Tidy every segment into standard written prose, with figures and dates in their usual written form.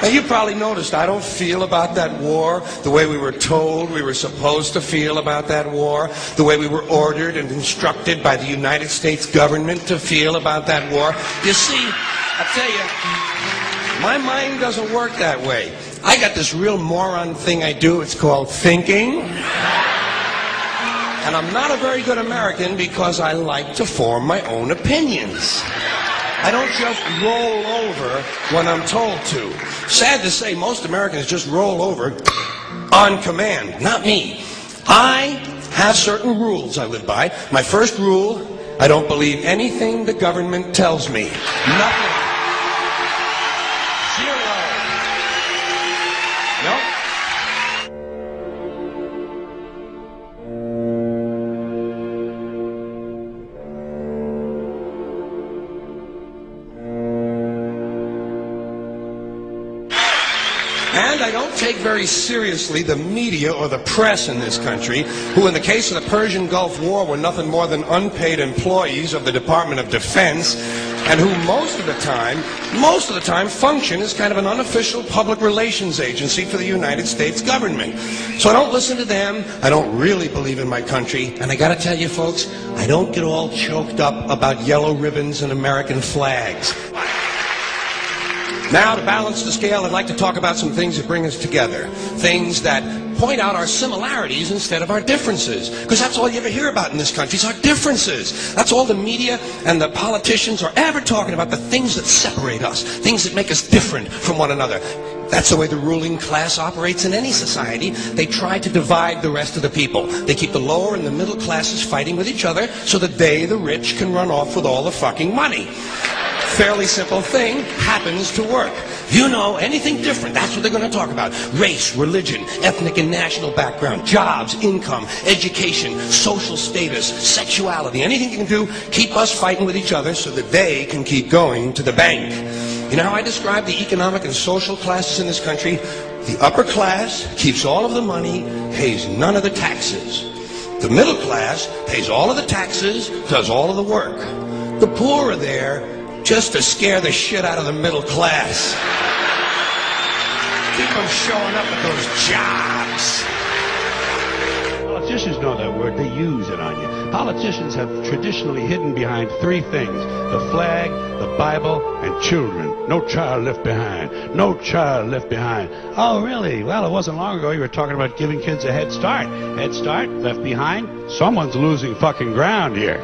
Now, you probably noticed I don't feel about that war the way we were told we were supposed to feel about that war, the way we were ordered and instructed by the United States government to feel about that war. You see, I tell you, my mind doesn't work that way. I got this real moron thing I do. It's called thinking. And I'm not a very good American because I like to form my own opinions. I don't just roll over when I'm told to. Sad to say, most Americans just roll over on command. Not me. I have certain rules I live by. My first rule, I don't believe anything the government tells me. Nothing. Zero. Nope. And I don't take very seriously the media or the press in this country, who in the case of the Persian Gulf War were nothing more than unpaid employees of the Department of Defense, and who most of the time function as kind of an unofficial public relations agency for the United States government. So I don't listen to them, I don't really believe in my country, and I gotta tell you folks, I don't get all choked up about yellow ribbons and American flags. Now, to balance the scale, I'd like to talk about some things that bring us together. Things that point out our similarities instead of our differences. Because that's all you ever hear about in this country is our differences. That's all the media and the politicians are ever talking about, the things that separate us, things that make us different from one another. That's the way the ruling class operates in any society. They try to divide the rest of the people. They keep the lower and the middle classes fighting with each other so that they, the rich, can run off with all the fucking money. Fairly simple thing, happens to work. You know, anything different, that's what they're going to talk about. Race, religion, ethnic and national background, jobs, income, education, social status, sexuality, anything you can do, keep us fighting with each other so that they can keep going to the bank. You know how I describe the economic and social classes in this country? The upper class keeps all of the money, pays none of the taxes. The middle class pays all of the taxes, does all of the work. The poor are there just to scare the shit out of the middle class. Keep them showing up at those jobs. Politicians know that word. They use it on you. Politicians have traditionally hidden behind three things: the flag, the Bible, and children. No child left behind. No child left behind. Oh, really? Well, it wasn't long ago you were talking about giving kids a head start. Head start, left behind? Someone's losing fucking ground here.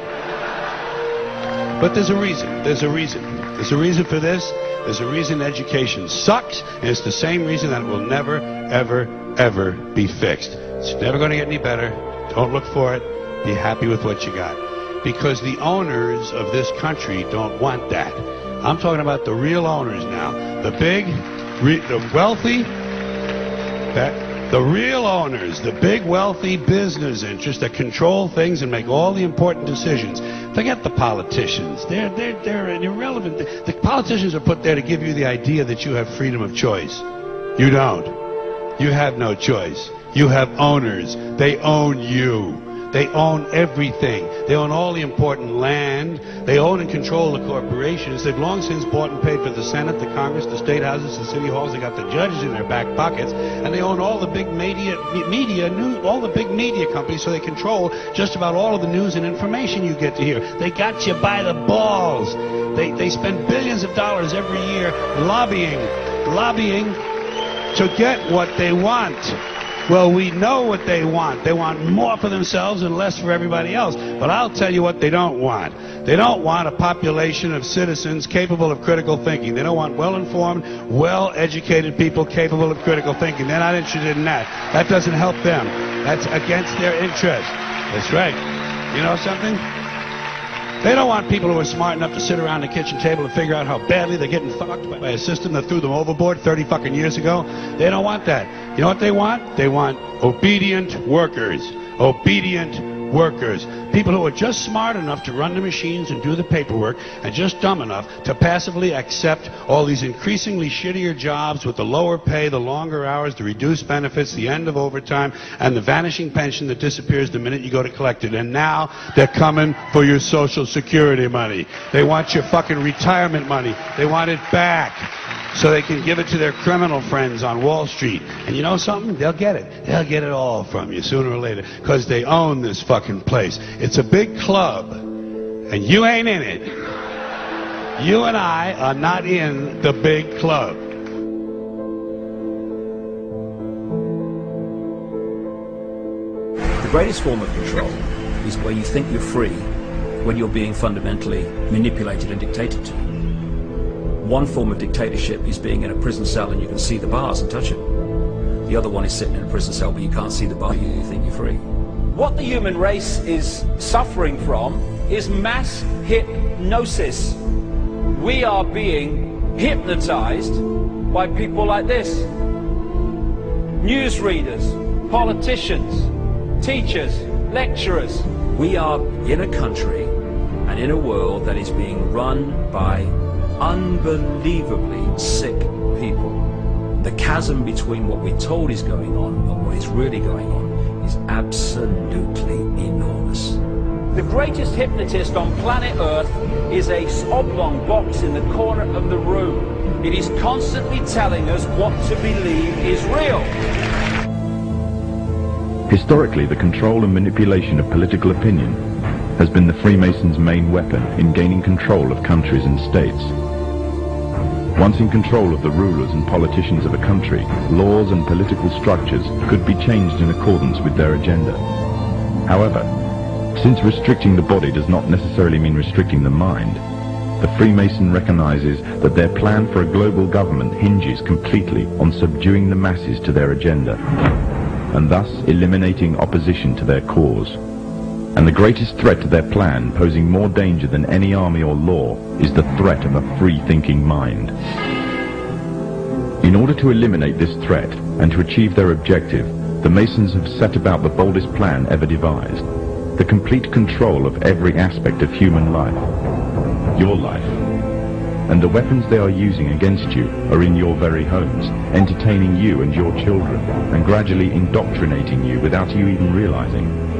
But there's a reason. There's a reason. There's a reason for this. There's a reason education sucks, and it's the same reason that it will never, ever, ever be fixed. It's never going to get any better. Don't look for it. Be happy with what you got. Because the owners of this country don't want that. I'm talking about the real owners now. The big, the wealthy, the real owners, the big wealthy business interests that control things and make all the important decisions. Forget the politicians. They're irrelevant. The politicians are put there to give you the idea that you have freedom of choice. You don't. You have no choice. You have owners. They own you. They own everything. They own all the important land. They own and control the corporations. They've long since bought and paid for the Senate, the Congress, the state houses, the city halls. They got the judges in their back pockets, and they own all the big all the big media companies. So they control just about all of the news and information you get to hear. They got you by the balls. They spend billions of dollars every year lobbying to get what they want. Well, we know what they want. They want more for themselves and less for everybody else. But I'll tell you what they don't want. They don't want a population of citizens capable of critical thinking. They don't want well-informed, well-educated people capable of critical thinking. They're not interested in that. That doesn't help them. That's against their interest. That's right. You know something? They don't want people who are smart enough to sit around the kitchen table and figure out how badly they're getting fucked by a system that threw them overboard 30 fucking years ago. They don't want that. You know what they want? They want obedient workers. Obedient workers, people who are just smart enough to run the machines and do the paperwork, and just dumb enough to passively accept all these increasingly shittier jobs with the lower pay, the longer hours, the reduced benefits, the end of overtime, and the vanishing pension that disappears the minute you go to collect it. And now they're coming for your Social Security money. They want your fucking retirement money. They want it back so they can give it to their criminal friends on Wall Street. And you know something? They'll get it. They'll get it all from you sooner or later, because they own this fucking place. It's a big club, and you ain't in it. You and I are not in the big club. The greatest form of control is where you think you're free when you're being fundamentally manipulated and dictated to. One form of dictatorship is being in a prison cell and you can see the bars and touch it. The other one is sitting in a prison cell but you can't see the bar, you think you're free. What the human race is suffering from is mass hypnosis. We are being hypnotized by people like this. Newsreaders, politicians, teachers, lecturers. We are in a country and in a world that is being run by unbelievably sick people. The chasm between what we're told is going on and what is really going on is absolutely enormous. The greatest hypnotist on planet Earth is a oblong box in the corner of the room. It is constantly telling us what to believe is real. Historically, the control and manipulation of political opinion has been the Freemasons' main weapon in gaining control of countries and states. Once in control of the rulers and politicians of a country, laws and political structures could be changed in accordance with their agenda. However, since restricting the body does not necessarily mean restricting the mind, the Freemason recognizes that their plan for a global government hinges completely on subduing the masses to their agenda, and thus eliminating opposition to their cause. And the greatest threat to their plan, posing more danger than any army or law, is the threat of a free-thinking mind. In order to eliminate this threat and to achieve their objective, the Masons have set about the boldest plan ever devised: the complete control of every aspect of human life, your life. And the weapons they are using against you are in your very homes, entertaining you and your children, and gradually indoctrinating you without you even realizing.